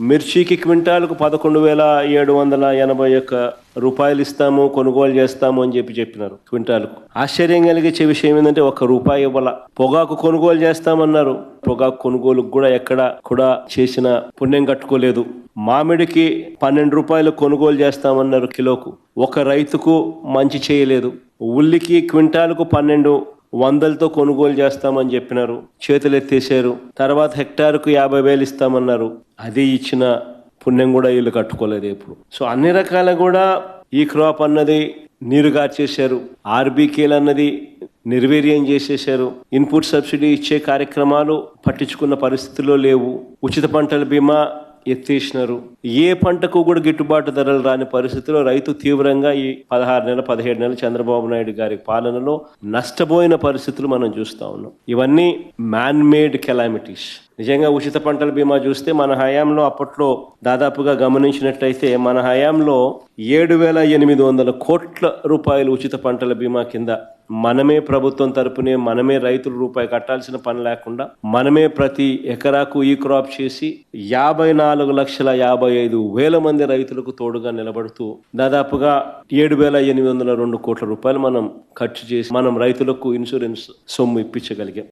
మిర్చికి క్వింటాలకు 11,781 రూపాయలు ఇస్తాము, కొనుగోలు చేస్తాము అని చెప్పినారు క్వింటాలకు. ఆశ్చర్యం కలిగించే విషయం ఏంటంటే ₹1 ఇవ్వాల. పొగాకు కొనుగోలు చేస్తామన్నారు, పొగాకు కొనుగోలుకు కూడా ఎక్కడ కూడా చేసిన పుణ్యం కట్టుకోలేదు. మామిడికి ₹12 కొనుగోలు చేస్తామన్నారు కిలోకు, ఒక రైతుకు మంచి చేయలేదు. ఉల్లికి క్వింటాలకు 1200తో కొనుగోలు చేస్తామని చెప్పినారు, చేతులు ఎత్తేసారు. తర్వాత హెక్టార్కు 50,000 ఇస్తామన్నారు, అది ఇచ్చిన పుణ్యం కూడా వీళ్ళు కట్టుకోలేదు ఇప్పుడు. సో అన్ని రకాల కూడా ఈ క్రాప్ అన్నది నీరు గార్చేశారు, ఆర్బీకేలు అన్నది నిర్వీర్యం చేసేశారు. ఇన్పుట్ సబ్సిడీ ఇచ్చే కార్యక్రమాలు పట్టించుకున్న పరిస్థితుల్లో లేవు. ఉచిత పంటల బీమా ఎత్తేసినారు. ఏ పంటకు కూడా గిట్టుబాటు ధరలు రాని పరిస్థితిలో రైతు తీవ్రంగా ఈ 16 నెలలు 17 నెలలు చంద్రబాబు నాయుడు గారి పాలనలో నష్టపోయిన పరిస్థితులు మనం చూస్తా ఉన్నాం. ఇవన్నీ మ్యాన్ మేడ్ కెలామిటీస్. నిజంగా ఉచిత పంటల బీమా చూస్తే మన హయాంలో అప్పట్లో దాదాపుగా గమనించినట్టయితే మన హయాంలో 7,800 కోట్ల రూపాయలు ఉచిత పంటల బీమా కింద మనమే ప్రభుత్వం తరపునే మనమే రైతులు రూపాయి కట్టాల్సిన పని లేకుండా మనమే ప్రతి ఎకరాకు ఈ క్రాప్ చేసి 54,55,000 మంది రైతులకు తోడుగా నిలబడుతూ దాదాపుగా 7,802 కోట్ల రూపాయలు మనం ఖర్చు చేసి మనం రైతులకు ఇన్సూరెన్స్ సొమ్ము ఇప్పించగలిగాం.